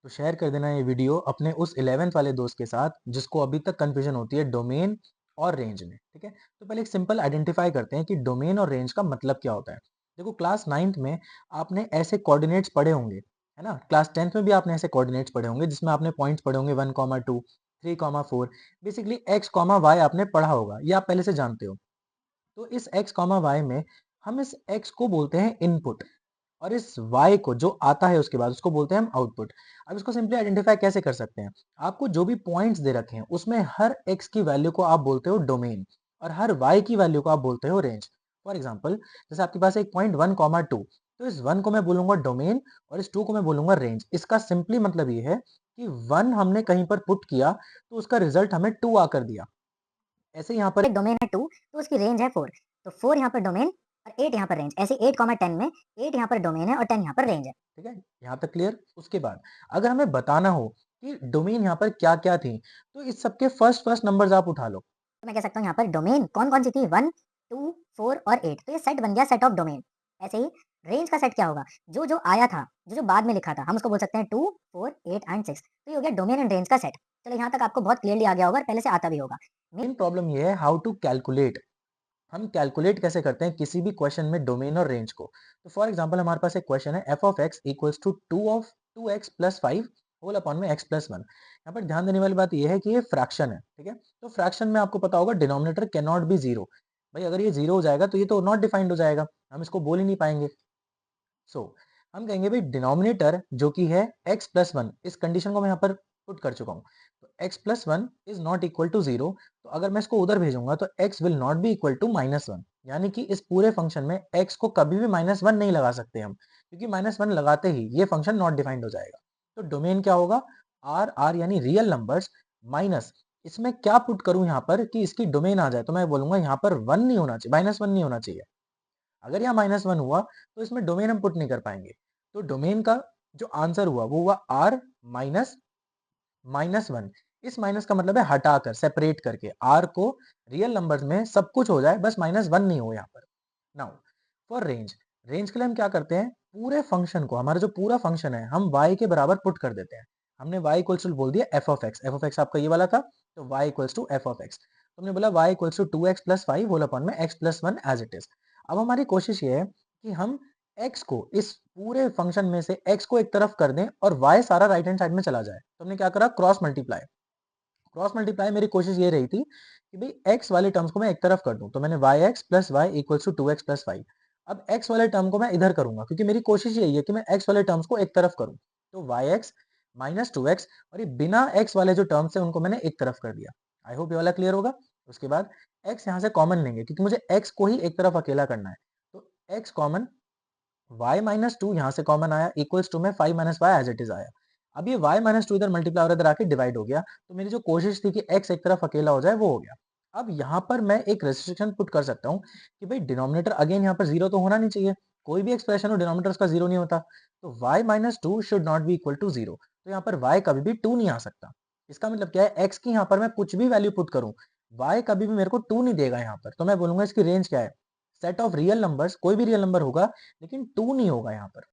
तो शेयर कर देना ये वीडियो अपने उस 11th वाले दोस्त के साथ जिसको अभी तक कंफ्यूजन होती है डोमेन और रेंज में। ठीक है, तो पहले एक सिंपल आइडेंटिफाई करते हैं कि डोमेन और रेंज का मतलब क्या होता है। देखो, क्लास 9th में आपने ऐसे कोऑर्डिनेट्स पढ़े होंगे, है ना। क्लास 10th में भी आपने ऐसे कोऑर्डिनेट्स पढ़े होंगे जिसमें आपने पॉइंट्स पढ़े होंगे 1,2, 3,4। बेसिकली एक्स कॉमा वाई आपने पढ़ा होगा, ये आप पहले से जानते हो। तो इस एक्स कॉमा वाई में हम इस एक्स को बोलते हैं इनपुट, और इस y को जो आता है उसके बाद उसको बोलते हैं हम आउटपुट। अब इसको सिंपली आइडेंटिफाई कैसे कर सकते हैं। आपको जो भी पॉइंट्स दे रखे हैं उसमें हर x की वैल्यू को आप बोलते हो डोमेन, और हर y की वैल्यू को आप बोलते हो रेंज। फॉर एग्जांपल, जैसे आपके पास एक पॉइंट 1,2, तो इस 1 को मैं बोलूंगा डोमेन और इस 2 को मैं बोलूंगा रेंज। इसका सिंपली मतलब ये है कि 1 हमने कहीं पर पुट किया तो उसका रिजल्ट हमें 2 आकर दिया। ऐसे यहाँ पर डोमेन है 2 तो उसकी रेंज है 4, तो 4 यहाँ पर डोमेन और 8 यहाँ पर रेंज। ऐसे 8 10 में 8 यहाँ पर डोमेन है और 10 यहाँ पर रेंज है। ठीक है, यहाँ तक क्लियर। उसके बाद अगर हमें बताना हो कि डोमेन यहाँ पर क्या क्या थी, तो इस सबके फर्स्ट फर्स्ट नंबर्स आप उठा लो। तो मैं कह सकता हूँ यहाँ पर डोमेन कौन कौन सी थी, 1 2 4 और 8, तो ये सेट बन गया, सेट ऑफ डोमेन। ऐसे ही रेंज का सेट क्या होगा, जो जो आया था, जो जो बाद में लिखा था, हम उसको बोल सकते हैं 2 4 8 एंड 6। तो ये हो गया डोमेन एंड रेंज का सेट। चलो यहाँ तक आपको बहुत क्लियरली आ गया होगा और पहले से आता भी होगा। मेन प्रॉब्लम ये है हाउ टू कैलकुलेट। हम कैलकुलेट कैसे करते हैं किसी भी क्वेश्चन में डोमेन और रेंज को। तो फॉर एग्जांपल, हमारे पास एक क्वेश्चन है f of x equals to 2x plus 5 whole upon में x प्लस 1। यहाँ पर ध्यान देने वाली बात यह है कि ये फ्रैक्शन है। ठीक है, तो फ्रैक्शन में आपको पता होगा denominator can not be zero. भाई अगर ये जीरो हो जाएगा तो ये तो नॉट डिफाइंड हो जाएगा, हम इसको बोल ही नहीं पाएंगे। हम कहेंगे भाई डिनोमिनेटर जो कि है x प्लस 1, इस कंडीशन को मैं यहाँ पर पुट कर चुका हूँ। तो x plus 1 is not equal to zero, तो अगर मैं इसको उधर भेजूंगा तो x will not be equal to -1। यानी कि इस पूरे फंक्शन में x को कभी भी -1 नहीं लगा सकते हम, क्योंकि -1 लगाते ही ये फंक्शन नॉट डिफाइंड हो जाएगा। तो डोमेन क्या होगा, r यानी रियल नंबर्स माइनस, इसमें क्या पुट करूं यहाँ पर कि इसकी डोमेन आ जाए, तो मैं बोलूंगा यहाँ पर 1 नहीं होना चाहिए, -1 नहीं होना चाहिए। अगर यहाँ -1 हुआ तो इसमें डोमेन हम पुट नहीं कर पाएंगे। तो डोमेन का जो आंसर हुआ वो हुआ r माइनस -1। इस माइनस का मतलब है हटाकर, सेपरेट करके r को रियल नंबर्स में सब कुछ हो जाए, बस -1 नहीं हो यहाँ पर। नाउ फॉर रेंज, रेंज के लिए हम क्या करते हैं, पूरे फंक्शन को, हमारा जो पूरा फंक्शन है हम y के बराबर पुट कर देते हैं। हमने y इक्वल्स टू बोल दिया f of x, f of x आपका ये वाला था, तो y equals to f of x। तो हमने बोला y equals to 2x plus 5 whole upon में x plus 1 as it is. अब हमारी कोशिश ये है कि हम x को, इस पूरे फंक्शन में से x को एक तरफ कर दें और y सारा राइट हैंड साइड में चला जाए। तो हमने क्या करा, क्रॉस मल्टीप्लाई। क्रॉस मल्टीप्लाई मेरी कोशिश ये रही थी कि भाई x वाले टर्म्स को मैं एक तरफ कर दूं, तो मैंने yx plus y equals to 2x plus 5। अब x वाले टर्म को मैं इधर करूंगा, क्योंकि मेरी कोशिश यही है कि मैं x वाले टर्म्स को एक तरफ करूं। तो yx माइनस 2x, और ये बिना x वाले जो टर्म्स है उनको मैंने एक तरफ कर दिया। आई होप ये वाला क्लियर होगा। उसके बाद x यहाँ से कॉमन लेंगे, क्योंकि मुझे x को ही एक तरफ अकेला करना है। तो x कॉमन, y माइनस 2 यहाँ से कॉमन आया, इक्वल्स टू में 5 minus y as it is आया। अब ये y माइनस 2 इधर मल्टीप्लाई और इधर आके डिवाइड हो गया, तो मेरी जो कोशिश थी कि x एक तरफ अकेला हो जाए वो हो गया। अब यहाँ पर मैं एक रेस्ट्रिक्शन पुट कर सकता हूँ कि भाई डिनोमिनेटर अगेन यहाँ पर जीरो तो होना नहीं चाहिए, कोई भी एक्सप्रेशन हो डिनोमिनेटर उसका जीरो नहीं होता। तो y minus 2 should not be equal to zero, तो यहाँ पर y कभी भी 2 नहीं आ सकता। इसका मतलब क्या है, x की यहाँ पर मैं कुछ भी वैल्यू पुट करूँ, y कभी भी मेरे को 2 नहीं देगा यहाँ पर। तो मैं बोलूंगा इसकी रेंज क्या है, सेट ऑफ रियल नंबर्स, कोई भी रियल नंबर होगा लेकिन 2 नहीं होगा यहाँ पर।